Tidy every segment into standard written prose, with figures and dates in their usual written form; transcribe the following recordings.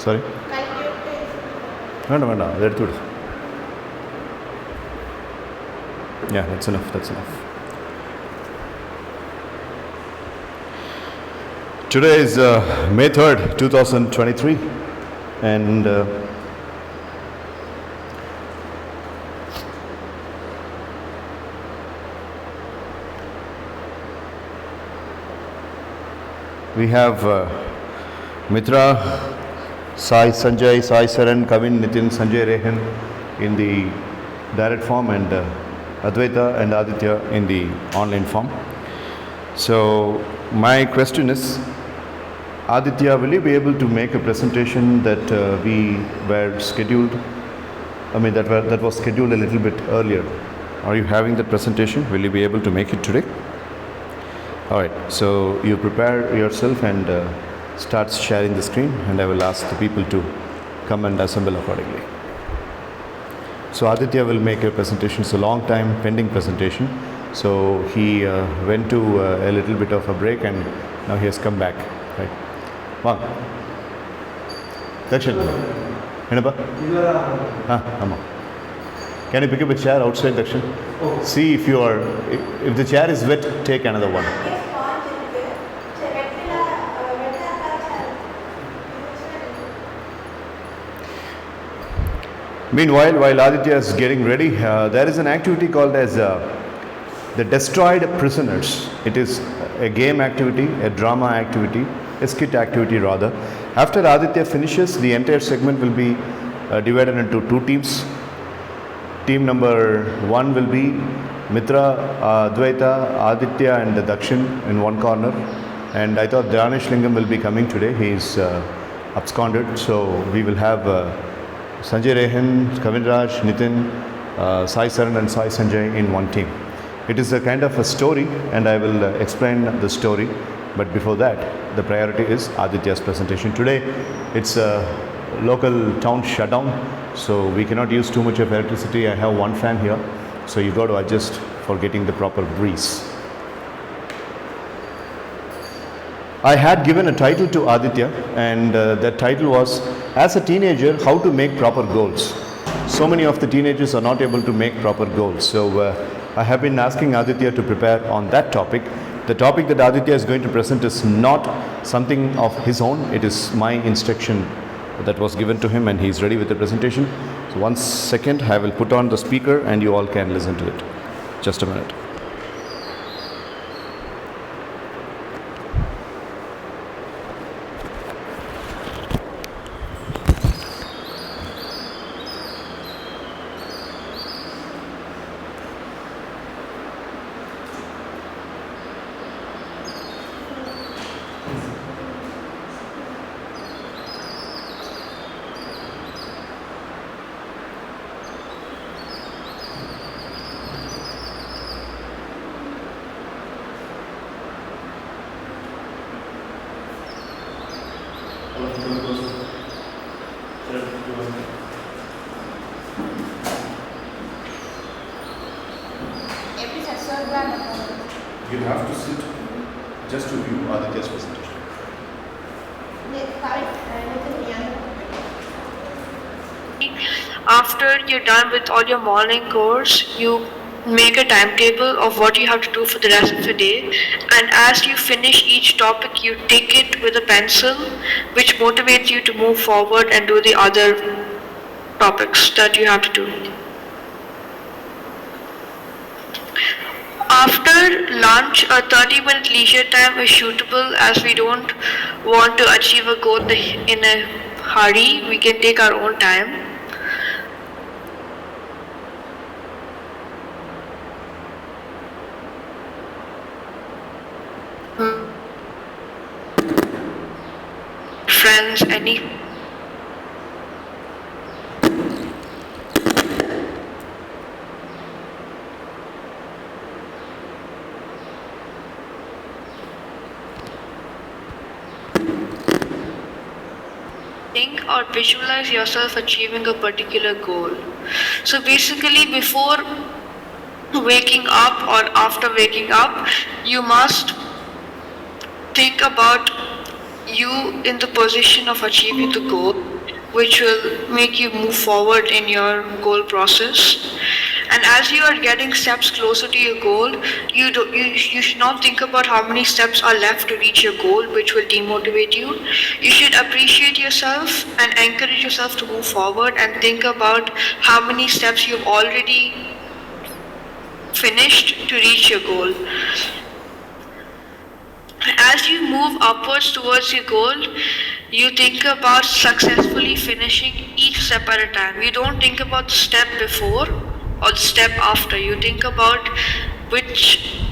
Sorry? വേണ്ട വേണ്ട അതെടുത്തു വിടും. Yeah, that's enough. Today is May 3rd, 2023, and we have Mitra, Sai Sanjay, Sai Saran, Kavin, Nitin, Sanjay Rehan in the direct form, and Advaita and Aditya in the online form. So my question is, Aditya, will you be able to make a presentation that we were scheduled? That was scheduled a little bit earlier. Are you having that presentation? Will you be able to make it today? All right. So you prepare yourself and start sharing the screen, and I will ask the people to come and assemble accordingly. So Aditya will make a presentation. It's a long time pending presentation. So he went to a little bit of a break, and now he has come back. Right. Wow. Dakshin. Enapa? Amma. Can you pick up a chair outside, Dakshin? See if the chair is wet, take another one. Meanwhile, while Aditya is getting ready, there is an activity called as the Destroyed Prisoners. It is a game activity, a drama activity, a skit activity rather. After Aditya finishes, the entire segment will be divided into two teams. Team number 1 will be Mitra, Advaita, Aditya and Dakshin in one corner. And I thought Dhanesh Lingam will be coming today. He is absconded. So we will have Sanjay Rehan, Kavin Raj, Nitin, Sai Saran and Sai Sanjay in one team. It is a kind of a story, and I will explain the story. But before that, the priority is Aditya's presentation. Today, it's a local town shutdown, so we cannot use too much of electricity. I have one fan here, so you got to adjust for getting the proper breeze. I had given a title to Aditya, and that title was, As a Teenager, How to Make Proper Goals. So many of the teenagers are not able to make proper goals. So I have been asking Aditya to prepare on that topic. The topic that Aditya is going to present is not something of his own. It is my instruction that was given to him, and he is ready with the presentation. So 1 second, I will put on the speaker and you all can listen to it. Just a minute. You have to sit just to view Aditya's presentation. After you're done with all your morning course, you make a timetable of what you have to do for the rest of the day, and as you finish each topic, you tick it with a pencil, which motivates you to move forward and do the other topics that you have to do. After lunch, a 30-minute leisure time is suitable, as we don't want to achieve a goal in a hurry. We can take our own time. Friends, any think or visualize yourself achieving a particular goal. So basically, before waking up or after waking up, you must think about you in the position of achieving the goal. which will make you move forward in your goal process. And as you are getting steps closer to your goal, you should not think about how many steps are left to reach your goal, which will demotivate you. You should appreciate yourself and encourage yourself to move forward and think about how many steps you've already finished to reach your goal. As you move upwards towards your goal, you think about successfully finishing each step at a time. You don't think about the step before or the step after. You think about which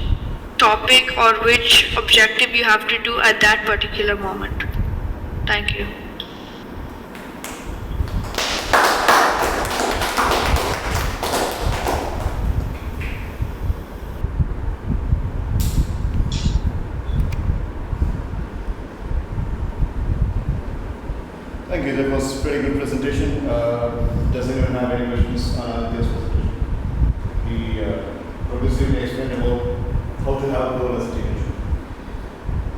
topic or which objective you have to do at that particular moment. Thank you. Thank you. That was a pretty good presentation. Does anyone have any questions on this presentation? He progressively explained about how to have a goal as a teenager.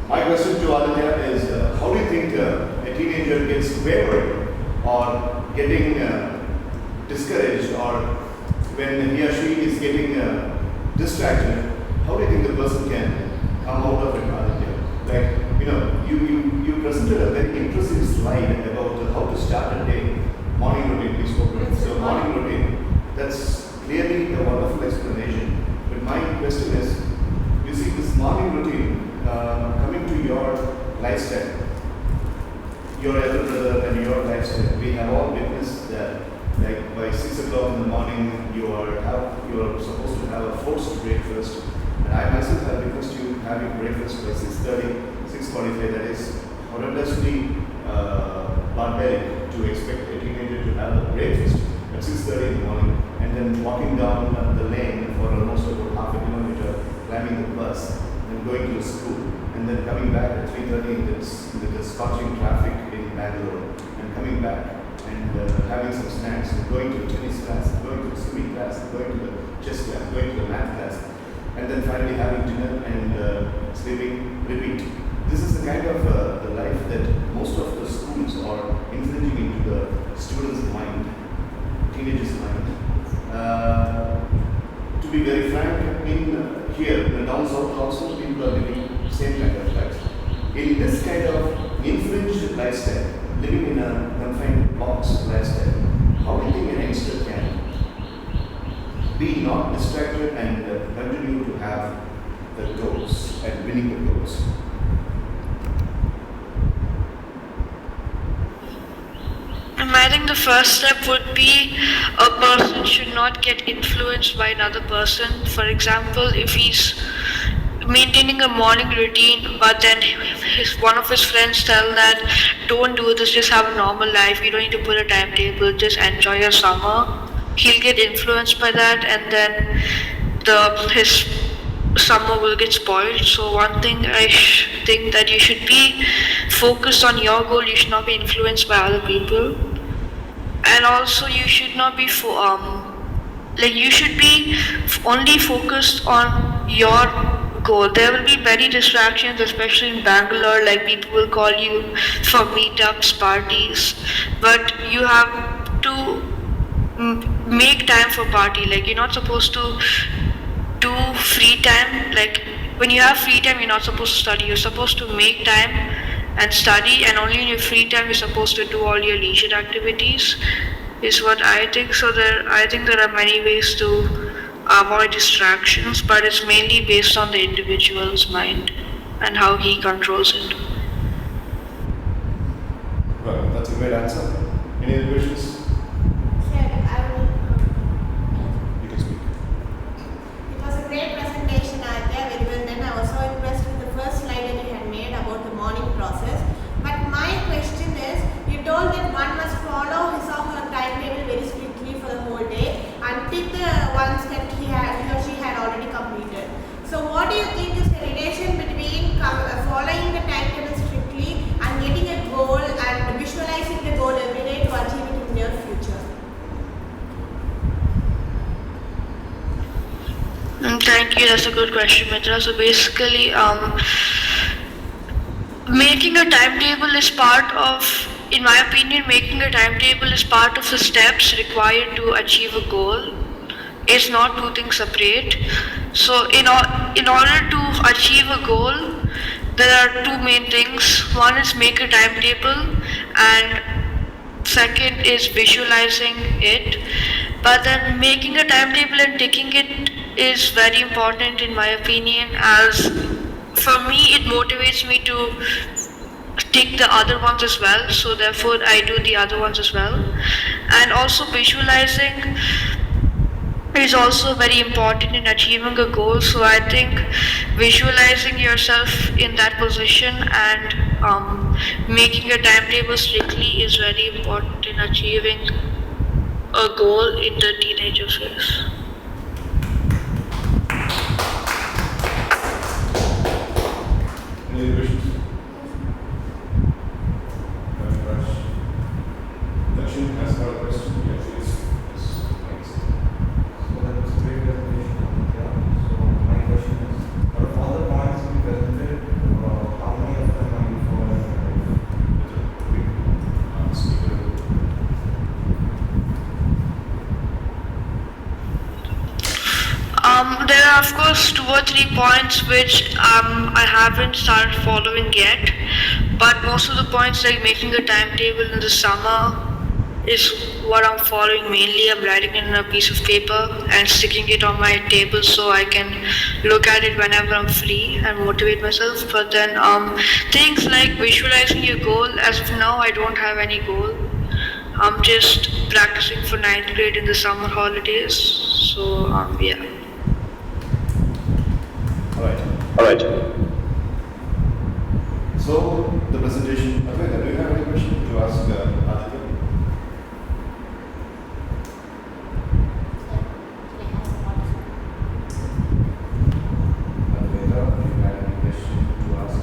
My question to Aditya is, how do you think a teenager gets wavered or getting discouraged, or when he or she is getting distracted, how do you think the person can come out of it, Aditya? Like, you presented a very interesting slide about how to start a day, morning routine. We spoke about. So morning routine, that's clearly a wonderful explanation. But my question is, you see this morning routine coming to your lifestyle, your elder brother and your lifestyle. We have all witnessed that. Like by 6 o'clock in the morning, you are supposed to have a forced breakfast. And I myself have witnessed you having breakfast by 6:30, 6:45. That is horrendously barbaric to expect a teenager to have a breakfast at 6:30 in the morning and then walking down the lane for almost about half a kilometer, climbing the bus, and going to the school, and then coming back at 3:30 in the scorching traffic in Bangalore, and coming back and having some snacks, and going to a tennis class, going to the swimming class, going to the chess class, going to the math class, and then finally having dinner and sleeping, repeat. This is the kind of the life that most of the schools are infringing into the students' mind, teenagers' mind. To be very frank, here in the down south also, people are living the same kind of life. In this kind of infringed lifestyle, living in a confined box lifestyle, how do you think an youngster can be not distracted and continue to have the goals and winning the goals? I think the first step would be a person should not get influenced by another person. For example, if he's maintaining a morning routine, but then one of his friends tell that don't do this, just have a normal life, you don't need to put a timetable, just enjoy your summer. He'll get influenced by that, and then his summer will get spoiled. So one thing I think that you should be focused on your goal. You should not be influenced by other people, and also you should not be you should be only focused on your goal. There will be many distractions, especially in Bangalore. Like people will call you for meetups, parties, but you have to make time for party. Like you're not supposed to do free time. Like when you have free time, you're not supposed to study. You're supposed to make time and study, and only in your free time you're supposed to do all your leisure activities, is what I think. So I think there are many ways to avoid distractions, but it's mainly based on the individual's mind and how he controls it. Well, that's a great answer. Any other questions? You can speak. It was a great presentation, Aditya. Very well done. I was so impressed with the first slide that you had made about the morning process. But my question is, you told that one must follow his or her timetable very strictly for the whole day until the ones that he or she had already completed. So what do you think is the relation between following the timetable strictly and getting a goal and visualizing the goal every day to achieve it in your future? Thank you. That's a good question, Mitra. So basically, making a timetable is part of in my opinion, making a timetable is part of the steps required to achieve a goal. It's not two things separate. So, in order to achieve a goal, there are two main things. One is make a timetable, and second is visualizing it. But then making a timetable and ticking it is very important in my opinion, as for me it motivates me to tick the other ones as well, so therefore I do the other ones as well. And also visualizing is also very important in achieving a goal, so I think visualizing yourself in that position and making a timetable strictly is very important in achieving a goal in the teenager phase. Any questions? Dakshin has got a question. Yeah, please. Thanks. So that was a great presentation, Aditya. So my question is, out of all the points you presented, how many of them are you following? Speaker. There are of course 2 or 3 points which I haven't started following yet, but most of the points like making a timetable in the summer is what I'm following mainly. I'm writing it in a piece of paper and sticking it on my table so I can look at it whenever I'm free and motivate myself. But then things like visualizing your goal, as of now I don't have any goal. I'm just practicing for 9th grade in the summer holidays. So yeah. All right. So the presentation. Advaita, do you have any question to ask Aditya? Advaita, do you have any question to ask?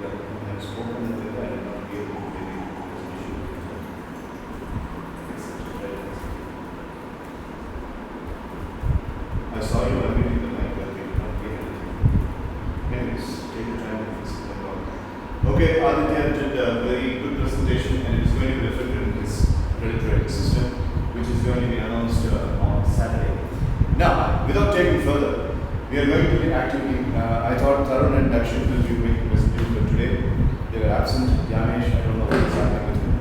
Yeah, you have spoken with I did not be able to give you the presentation. I saw you unmuting the mic, but you did not hear anything. Anyways, take your time and fix it up. Okay, Aditya did a very good presentation, and it is going to be reflected in this credit rating system, which is going to be announced on Saturday. Now, without taking further, we are going to be actively. I thought Tarun and Dakshin will be making presentation, but today they were absent. Yanesh, I don't know what's happening with him,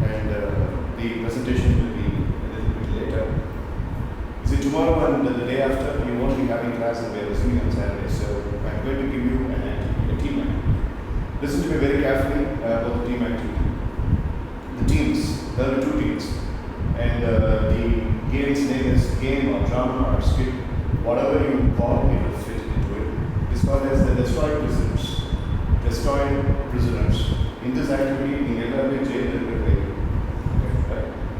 and the presentation will be a little bit later. See, tomorrow and the day after, you won't be having class and we are resuming on Saturday. So I'm going to give you a team activity. Listen to me very carefully about the team activity. The teams, there are 2 teams. And the game's name is game or drama or skit. Whatever you call it will fit into it. It's called as the destroyed prisoners. Destroyed prisoners. In this activity, in every jail,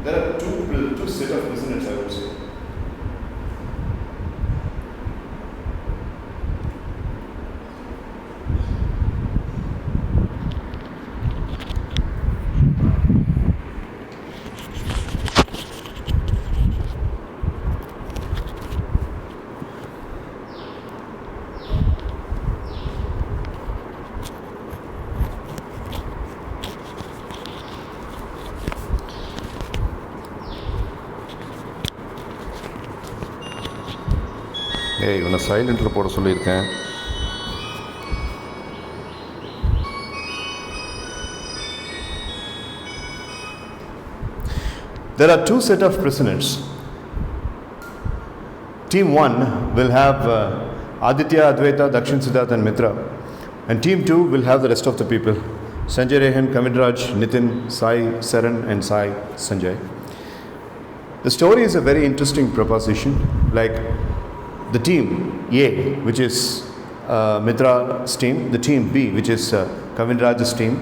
there are two set of prisoners, I would say. ஏய் இவனை சைலண்டில் போட சொல்லியிருக்கேன். There are 2 set of prisoners. Team 1 will have Aditya, Advaita, Dakshin, Siddharth and Mitra. And Team 2 will have the rest of the people. Sanjay Rehan, Kavinraj, Nitin, Sai, Saran and Sai, Sanjay. The story is a very interesting proposition. Like the team A, which is Mitra's team, the team B, which is Kavinraj's team.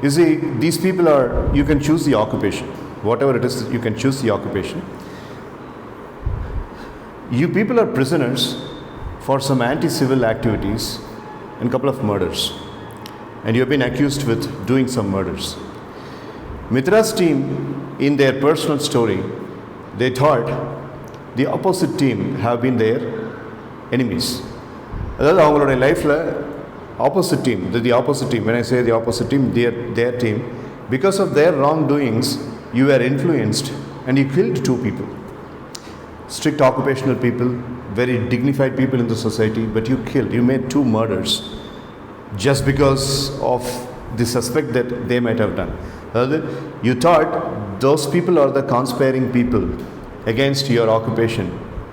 You see, these people are, you can choose the occupation. Whatever it is, you can choose the occupation. You people are prisoners for some anti-civil activities and couple of murders. And you have been accused with doing some murders. Mitra's team, in their personal story, they thought the opposite team have been their enemies. அதாவது அவங்களுடைய லைஃப்பில் opposite team, the opposite team, when I say the opposite team, their team, because of their wrongdoings, you were influenced and you killed 2 people. Strict occupational people, very dignified people in the society, but you made 2 murders just because of the suspect that they might have done. You thought those people are the conspiring people against your occupation.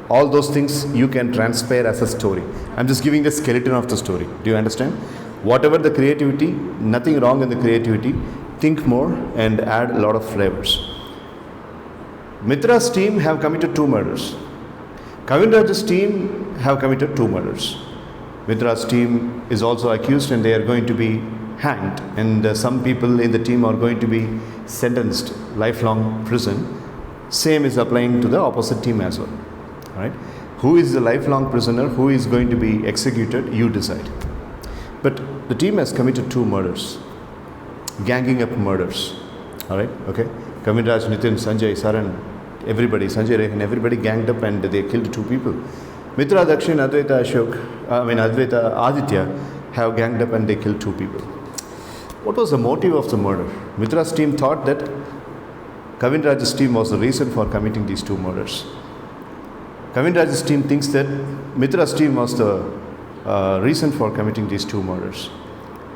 All those things you can transpire as a story. I'm just giving the skeleton of the story. Do you understand? Whatever the creativity, nothing wrong in the creativity. Think more and add a lot of flavors. Mitra's team have committed 2 murders. Kavinraj's team have committed 2 murders. Mitra's team is also accused and they are going to be hanged, and some people in the team are going to be sentenced lifelong prison. Same is applying to the opposite team as well. Right? Who is the lifelong prisoner? Who is going to be executed? You decide. But the team has committed 2 murders, ganging up murders. All right? Okay. Kavinraj, Nitin, Sanjay, Saran, everybody, Sanjay Rehan, everybody ganged up and they killed 2 people. Mitra, Dakshin, Advaita, Aditya have ganged up and they killed 2 people. What was the motive of the murder? Mitra's team thought that Kavinraj's team was the reason for committing these 2 murders. Kavinraj's team thinks that Mitra's team was the reason for committing these 2 murders.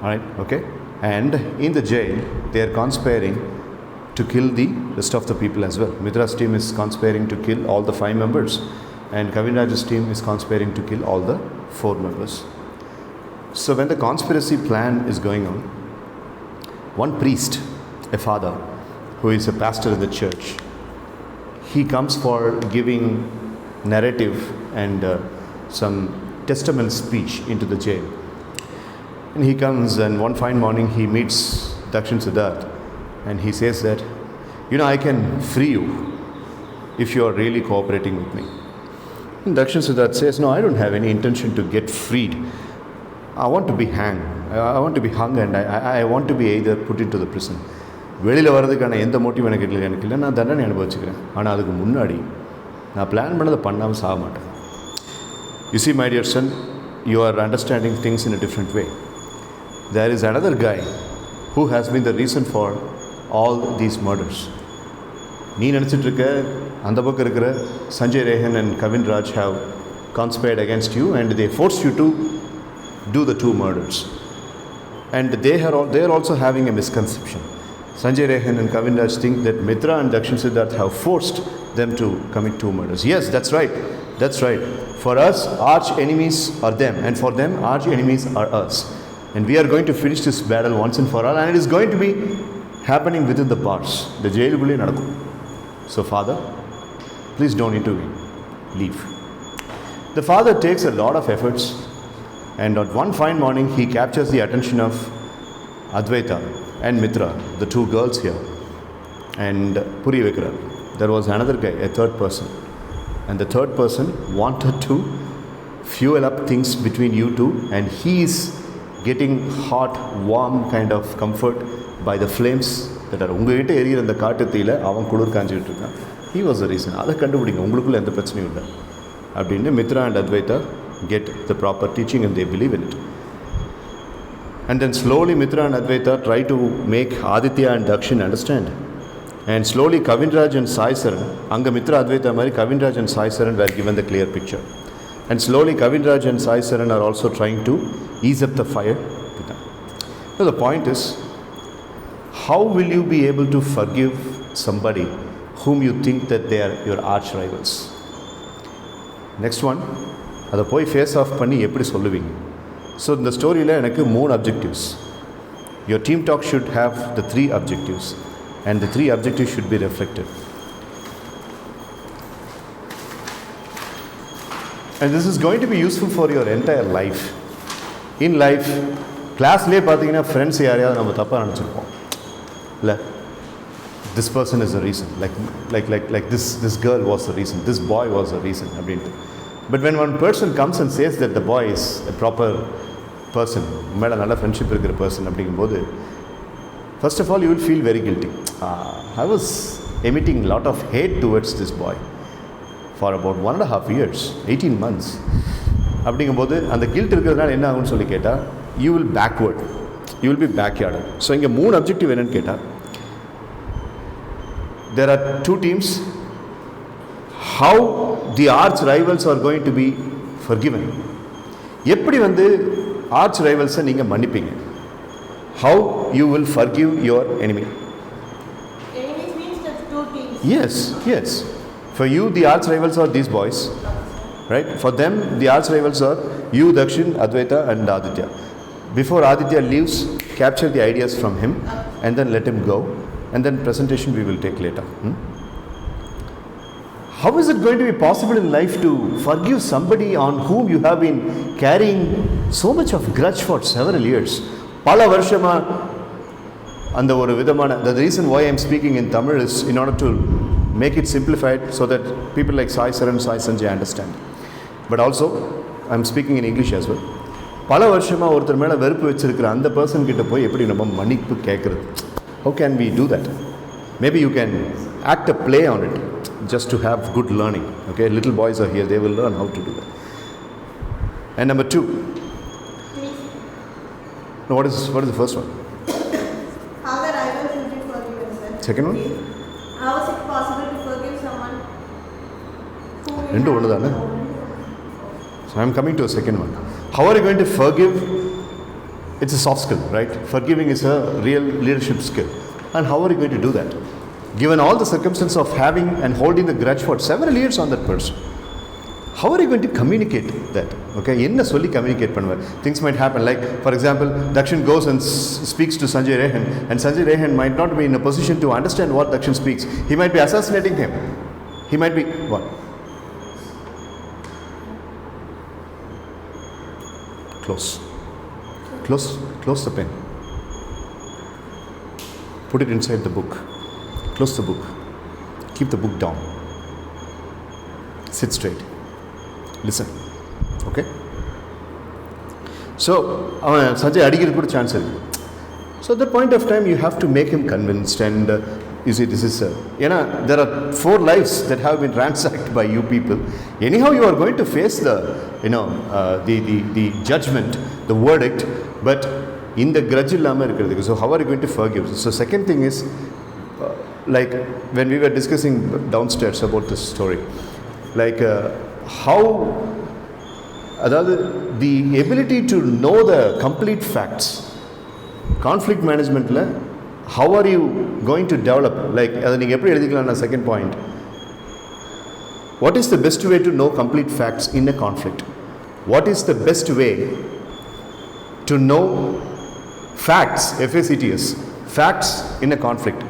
Alright, okay? And in the jail, they are conspiring to kill the rest of the people as well. Mitra's team is conspiring to kill all the 5 members, and Kavinraj's team is conspiring to kill all the 4 members. So when the conspiracy plan is going on, one priest, a father, who is a pastor in the church, he comes for giving narrative and some testament speech into the jail. And he comes, and one fine morning he meets Dakshin Siddharth, and he says that, I can free you if you are really cooperating with me. And Dakshin Siddharth says, no, I don't have any intention to get freed. I want to be hung. I want to be hung, and I want to be either put into the prison. வெளியில் வர்றதுக்கான எந்த motive எனக்கு இல்லை, நான் தண்டனை அனுபவிச்சுக்கிறேன். ஆனால் அதுக்கு முன்னாடி நான் பிளான் பண்ணதை பண்ணாமல் சாக மாட்டேன். You see, my dear son, you are understanding things in a different way. There is another guy who has been the reason for all these murders. நீ நினச்சிட்டு இருக்க அந்த பக்கம் இருக்கிற Sanjay Rehan and Kavinraj have conspired against you and they forced you to do the 2 murders. And they are also having a misconception. Sanjay Rehan and Kavinraj think that Mitra and Dakshin Siddharth have forced them to commit 2 murders. Yes, that's right. That's right. For us, arch enemies are them, and for them, arch enemies are us. And we are going to finish this battle once and for all, and it is going to be happening within the bars. The jail kulle nadakum. So, Father, please don't intervene. Leave. The father takes a lot of efforts, and on one fine morning, he captures the attention of Advaita and Mitra, the 2 girls here, and Puri Vikram. There was another guy, a 3rd person, and the 3rd person wanted to fuel up things between you 2, and he is getting hot, warm kind of comfort by the flames that are உங்ககிட்ட எரியிற அந்த காட்டுத்தீயில அவன் குளிர் காஞ்சிட்டு இருக்கான். He was the reason. அதை கண்டுபிடிங்க, உங்களுக்குள்ள எந்த பிரச்சனையும் இல்லை அப்படின்னு Mitra and Advaita get the proper teaching and they believe in it. And then slowly Mitra and Advaita try to make Aditya and Dakshin understand. And slowly Kavinraj and Sai Saran, anga Mitra Advaita mari Kavinraj and Sai Saran were given the clear picture. And slowly Kavinraj and Sai Saran are also trying to ease up the fire to them. So the point is, how will you be able to forgive somebody whom you think that they are your arch rivals? Next one, அதை போய் face of பண்ணி எப்படி சொல்லுவீங்க? So இந்த ஸ்டோரியில் எனக்கு 3 objectives. Your team talk should have the 3 objectives, and the 3 objectives should be reflected. And this is going to be useful for your entire life. In life, classலேயே பார்த்தீங்கன்னா friends யாரையாவது நம்ம தப்பாக நினச்சிருப்போம் இல்லை, this person is the reason, like this girl was the reason, this boy was the reason அப்படின்ட்டு. But when one person comes and says that the boy is a proper person, மேலே நல்ல friendship இருக்கிற person அப்படிங்கும்போது, first of all you will feel very guilty. I was emitting a lot of hate towards this boy for about 1.5 years, 18 months. அப்படிங்கும்போது அந்த guilt இருக்கிறதுனால என்ன ஆகும்னு சொல்லி கேட்டால், you will backward. You will be backyarded. So இங்கே 3 objective என்னன்னு கேட்டால், there are 2 teams. How the arch rivals are going to be forgiven. எப்படி வந்து arch rivals நீங்கள் மன்னிப்பீங்க? How you will forgive your enemy. Enemies means just 2 teams. Yes. For you, the arch rivals are these boys, right? For them, the arch rivals are you, Dakshin, Advaita, and Aditya. Before Aditya leaves, capture the ideas from him, and then let him go, and then presentation we will take later. How is it going to be possible in life to forgive somebody on whom you have been carrying so much of grudge for several years? பல வருஷமா அந்த ஒரு விதமான, the reason why I am speaking in Tamil is in order to make it simplified so that people like Sai Saran, Sai Sanjay understand. But also I am speaking in English as well. பல வருஷமா ஒருத்தர் மேலே வெறுப்பு வச்சிருக்கிற அந்த person கிட்ட போய் எப்படி நம்ம மன்னிப்பு கேட்குறது? How can we do that? Maybe you can act a play on it just to have good learning. Okay, little boys are here, they will learn how to do that. And number 2. No, what is the first one? How the rivals will be forgiven, sir. Second one? How is it possible to forgive someone who we ரெண்டு ஒன்று தானே? So I am coming to a second one. How are you going to forgive? It's a soft skill, right? Forgiving is a real leadership skill. And how are you going to do that? Given all the circumstance of having and holding the grudge for several years on that person, how are you going to communicate that? Okay, என்ன சொல்லி communicate பண்ணுவார்? Things might happen, like for example, Dakshin goes and speaks to Sanjay Rehan, and Sanjay Rehan might not be in a position to understand what Dakshin speaks. He might be assassinating him. He might be what? Close the pen. Put it inside the book. Close the book. Keep the book down. Sit straight. Listen. Okay? So, Sanjay அடிக்கிறதுக்கு கூட chance இருக்கு. So at that point of time you have to make him convinced, and you see this is there are 4 lives that have been ransacked by you people. Anyhow you are going to face the the judgment, the verdict, but in the grudge இல்லாம இருக்கிறதுக்கு. So how are you going to forgive? So second thing is like when we were discussing downstairs about this story, like how அதாவது the ability to know the complete facts, conflict managementல how are you going to develop, like அதை நீங்கள் எப்படி எழுதிக்கலாம்னா second point, what is the best way to know complete facts in a conflict? What is the best way to know facts, FACTS, facts in a conflict?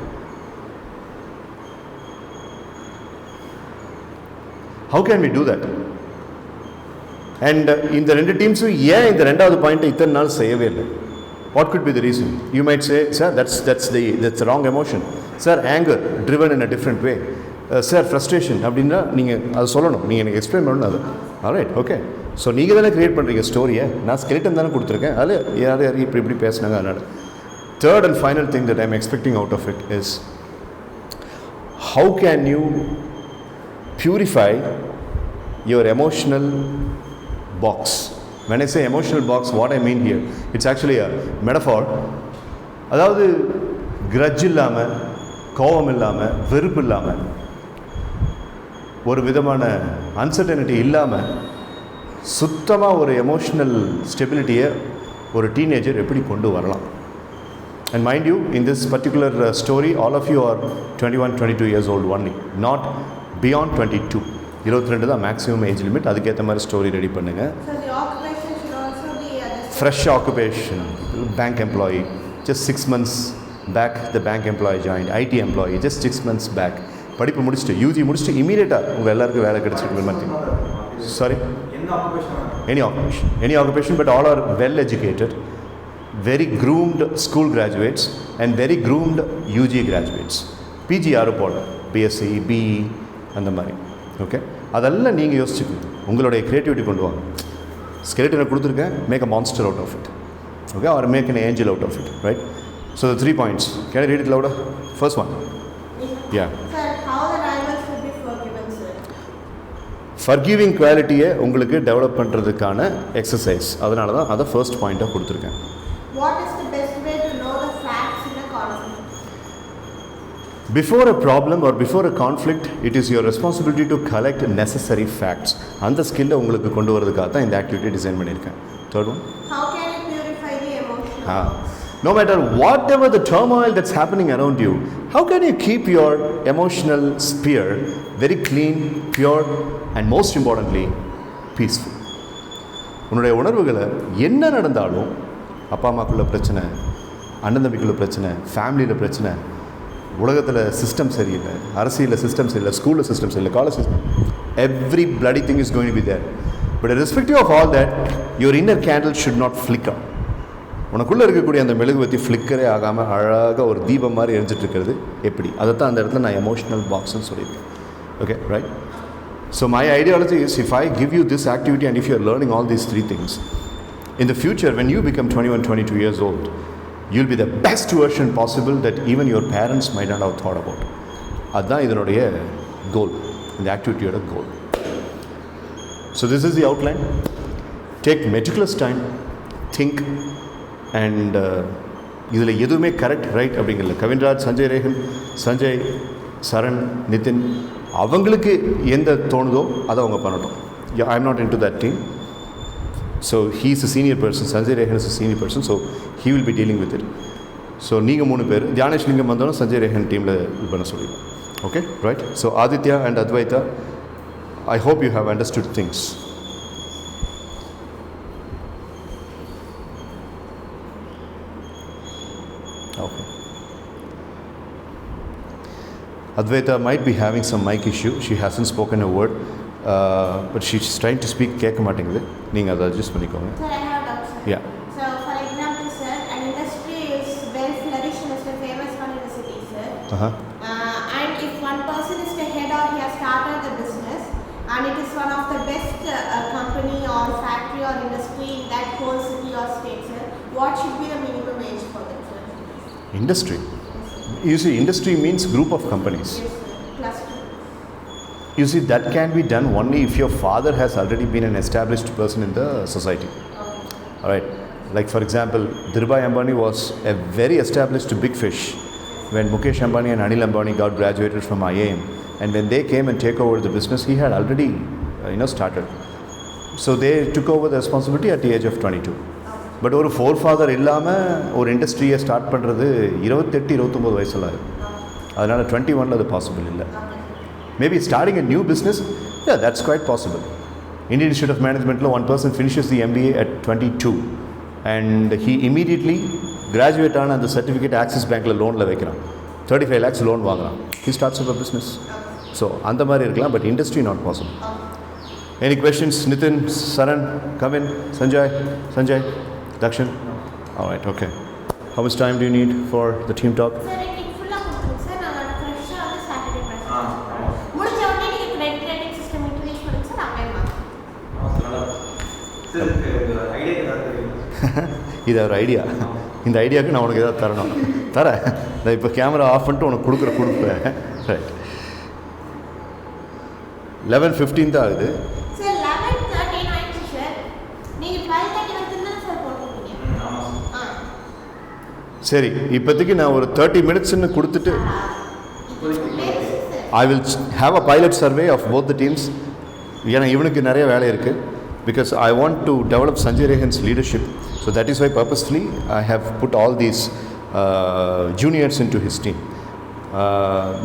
How can we do that? And இந்த ரெண்டு டீம்ஸும் ஏன் இந்த ரெண்டாவது பாயிண்ட்டை இத்தனை நாள் செய்யவே இல்லை? What could be the reason? You might say, sir, that's the wrong emotion. Sir, anger driven in a different way. Sir, frustration அப்படின்னா நீங்கள் அதை சொல்லணும், நீங்கள் எனக்கு எக்ஸ்பிளைன் பண்ணணும் அது. Alright, okay. ஸோ நீங்கள் தானே க்ரியேட் பண்ணுறீங்க ஸ்டோரியை, நான் ஸ்கெலிட்டன் தானே கொடுத்துருக்கேன், அதில் யார் இப்படி பேசினாங்க. அதனால் third and final thing that I'm expecting out of it is, how can you purify your emotional box? When I say emotional box, what I mean here, it's actually a metaphor. அதாவது grudge இல்லாமல், கோபம் இல்லாமல், வெறுப்பு இல்லாமல், ஒரு விதமான uncertainty இல்லாமல், சுத்தமாக ஒரு எமோஷனல் ஸ்டெபிலிட்டியை ஒரு டீனேஜர் எப்படி கொண்டு வரலாம்? And mind you, in this particular story, all of you are 21, 22 years old only, not beyond 22. 22 தான் மேக்ஸிமம் ஏஜ் லிமிட். அதுக்கேற்ற மாதிரி ஸ்டோரி ரெடி பண்ணுங்கள். Fresh occupation, bank employee, just 6 months back the bank employee joined, IT employee, just 6 months back. படிப்பு முடிச்சுட்டு UG முடிச்சுட்டு இமீடியட்டாக உங்கள் எல்லாருக்கும் வேலை கிடைச்சிருக்கு மாதிரி. Sorry, any occupation, but all are well educated, very groomed school graduates and very groomed UG graduates. PG யாரும் போட, BSc, BE அந்த மாதிரி. ஓகே, அதெல்லாம் நீங்கள் யோசிச்சுக்கணும், உங்களுடைய க்ரியேட்டிவிட்டி கொண்டு வாங்க. ஸ்கெலிட்டனை கொடுத்துருக்கேன், make a monster out of it, okay, or make an angel out of it, right? So the 3 points. Can I read it louder? First one. Yeah. Sir, how the rivals will be forgiven, sir? Forgiving குவாலிட்டியை உங்களுக்கு develop பண்ணுறதுக்கான exercise. அதனால தான் அதை first பாயிண்ட்டாக கொடுத்துருக்கேன். What is the best way to know the facts in a conflict? Before a problem or before a conflict, it is your responsibility to collect necessary facts. அந்த ஸ்கில்லை உங்களுக்கு கொண்டு வரதுக்காக தான் இந்த ஆக்டிவிட்டி டிசைன் பண்ணியிருக்கேன். Third one, How can you purify the emotional? no matter whatever the turmoil that's happening around you, how can you keep your emotional sphere very clean, pure, and most importantly, peaceful? உன்னுடைய உணர்வுகளை என்ன நடந்தாலும், அப்பா அம்மாக்குள்ள பிரச்சனை, அண்ணன் தம்பிக்குள்ள பிரச்சனை, ஃபேமிலியில் பிரச்சனை, உலகத்தில் சிஸ்டம் சரியில்லை, அரசியலில் சிஸ்டம் சரியில்லை, ஸ்கூலில் சிஸ்டம் சரியில்லை, college system, every bloody thing is going to be there. But irrespective of all that, your inner candle should not flicker. உனக்குள்ளே இருக்கக்கூடிய அந்த மெழுகுவத்தி ஃப்ளிக்கரே ஆகாமல் அழகாக ஒரு தீபம் மாதிரி எரிஞ்சிட்டு இருக்கிறது எப்படி? அதை தான் அந்த இடத்துல நான் எமோஷனல் பாக்ஸ்ன்னு சொல்லியிருக்கேன். Okay, right? So my ideology is, if I give you this activity and if you are learning all these 3 things, in the future when you become 21, 22 years old, you'll be the best version possible that even your parents might not have thought about. அதுதான் இதனுடைய கோல், இந்த ஆக்டிவிட்டியோட கோல். So this is the outline. Take meticulous time, think, and இதில் எதுவுமே correct right அப்படிங்கிறல. Kavinraj, Sanjay ரேகன், Sanjay, சரண், நிதின், அவங்களுக்கு எந்த தோணுதோ அதை அவங்க பண்ணட்டும். I am not in to that team. So he is a senior person, Sanjay ரேகன் is a senior person, so he will be dealing with it. So நீங்கள் 3 பேர், தியானேஷ் லிங்கம் வந்தோன்னா சஞ்சய் ரேகன் டீமில் இது பண்ண சொல்லிடுவோம். Okay, right? So Aditya and Advaita, I hope you have understood things. Okay. Advaita might be having some mic issue. She hasn't spoken a word, but she's trying to speak. கேட்க மாட்டேங்குது. நீங்கள் அதை அட்ஜஸ்ட் பண்ணிக்கோங்க. Sir, I have a doubt, sir. Yeah. So, for example, sir, an industry is well flourished and is the famous one in the city, sir. Uh-huh. And if one person is the head or he has started the business, and it is one of the best company or factory or industry in that whole city or state, sir, what should be the minimum age for them, sir? Industry. You see, industry means group of companies. Yes, sir. Cluster. You see, that can be done only if your father has already been an established person in the society. Okay. All right. Like for example, Dhirubhai Ambani was a very established big fish when Mukesh Ambani and Anil Ambani got graduated from IIM. And when they came and take over the business, he had already, started. So they took over the responsibility at the age of 22. But ஒரு ஃபோர்ஃபாதர் இல்லாமல் ஒரு இண்டஸ்ட்ரியை start பண்ணுறது 28-29 வயசில் இருக்கும். அதனால் 21 அது possible இல்லை. Maybe starting a new business, yeah, that's quite possible. Indian Institute of Managementல one person finishes the MBA at 22 and he immediately graduate ஆன அந்த சர்டிஃபிகேட் ஆக்சிஸ் பேங்க்கில் லோனில் வைக்கிறான், 35 lakhs லோன் வாங்குறான். He starts up a business. So அந்த மாதிரி இருக்கலாம், but industry not possible. Any questions? Nitin, Saran, come in. Sanjay, Dakshin. All right, okay. How much time do you need for the team talk? Sir, எனக்கு ஃபுல்லாக கொடுத்துருங்க sir. நான் ஃப்ரெஷ்ஷாக வந்து Saturday present முடிஞ்ச உடனே நீங்கள் கிரெடிட் ரேட்டிங் சிஸ்டம் இன்ட்ரடியூஸ் பண்ணுங்க சார். அப்போ இது ஒரு ஐடியா. இந்த ஐடியாவுக்கு நான் உனக்கு ஏதாவது தரணும். தரேன். நான் இப்போ கேமரா ஆஃப் பண்ணிட்டு உனக்கு கொடுப்பேன். ரைட். 11:15 தான் ஆகுது. சார் 11:13 ஆயிடுச்சு சார். நீங்கள் 12:30 வந்து சார் போட்டுருக்கீங்க. சரி, இப்போதைக்கு நான் ஒரு 30 minutesன்னு கொடுத்துட்டு I will have a pilot survey of both the teams. ஏன்னா இவனுக்கு நிறைய வேலை இருக்குது. Because I want to develop Sanjay Rehan's leadership. So that is why purposefully I have put all these juniors into his team.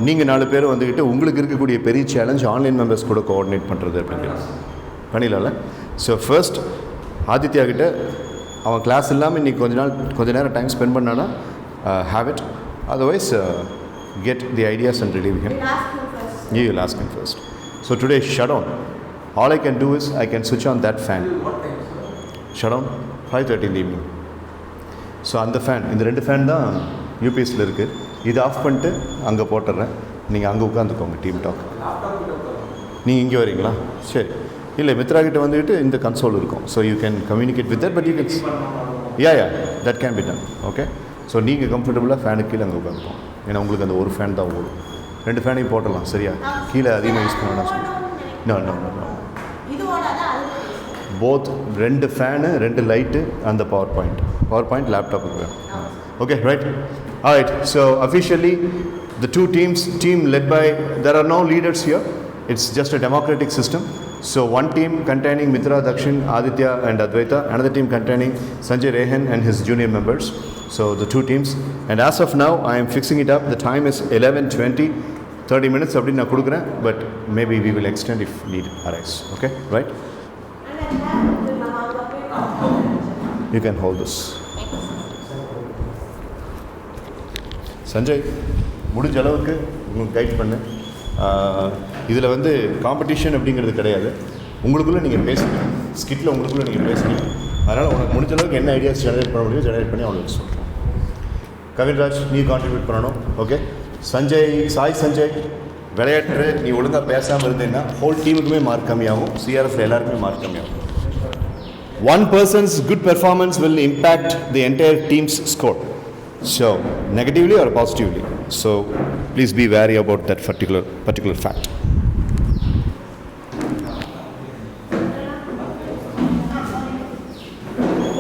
நீங்கள் 4 பேர் வந்துக்கிட்டு உங்களுக்கு இருக்கக்கூடிய பெரிய சேலஞ்ச் ஆன்லைன் மெம்பர்ஸ் கூட கோஆர்டினேட் பண்ணுறது அப்படிங்கிறது பண்ணிடலாம்ல. ஸோ ஃபர்ஸ்ட் ஆதித்யா கிட்ட அவன் கிளாஸ் இல்லாமல் இன்றைக்கி கொஞ்ச நேரம் டைம் ஸ்பெண்ட் பண்ணானா have it. Otherwise get the ideas and relieve him. You will ask him first. So today shut down. All I can do is I can switch on that fan. What time, sir? Shut down 5:30 in the evening. So அந்த fan, இந்த 2 fan தான் யூபிஎஸ்சில் இருக்குது. இதை of பண்ணிட்டு அங்கே போட்டுடுறேன். நீங்கள் அங்கே உட்காந்துக்கோங்க டீம் டாக். நீங்கள் இங்கே வரீங்களா? சரி. இல்லை, மித்ரா கிட்ட வந்துக்கிட்டு இந்த கன்சோல் இருக்கும். So you can communicate with that, but you can yeah that can be done. Okay. So நீங்கள் கம்ஃபர்டபுளாக ஃபேனுக்கு கீழே அங்கே உட்காந்துப்போம். ஏன்னா உங்களுக்கு அந்த ஒரு ஃபேன் தான் ஓடும். 2 ஃபேனையும் போட்டலாம். சரியா? கீழே அதிகமாக யூஸ் பண்ணணும்னு சொல்லி. நோ போத் 2 ஃபேனு 2 லைட்டு அந்த பவர் பாயிண்ட் லேப்டாப்புக்கு வேணும். Okay, right? All right, so officially the two teams, team led by, there are no leaders here. It's just a democratic system. So one team containing Mitra, Dakshin, Aditya and Advaita, another team containing Sanjay Rehan and his junior members. So the two teams. And as of now, I am fixing it up. The time is 11:20. 30 minutes அப்படி நான் கொடுக்குறேன், but maybe we will extend if need arise. Okay, right? You can hold this. Sanjay, முடிஞ்ச அளவுக்கு உங்களுக்கு guide பண்ணு. இதில் வந்து competition அப்படிங்கிறது கிடையாது. உங்களுக்குள்ளே நீங்கள் பேசுங்க, ஸ்கிட்டில் உங்களுக்குள்ளே நீங்கள் பேசுங்க. அதனால் உனக்கு முடிஞ்ச அளவுக்கு என்ன ஐடியாஸ் ஜெனரேட் பண்ண முடியும் ஜெனரேட் பண்ணி அவங்களுக்கு சொல்கிறேன். கவின்ராஜ், நீ கான்ட்ரிபியூட் பண்ணணும். ஓகே, சாய் சஞ்சய் விளையாட்டு நீ ஒழுங்காக பேசாமல் இருந்தேன்னா ஹோல் டீமுக்குமே மார்க் கம்மியாகும், சிஆர்எஃப்ல எல்லாருக்குமே மார்க் கம்மியாகும். One person's good performance will impact the entire team's score. So, negatively or positively. So, please be wary about that particular fact.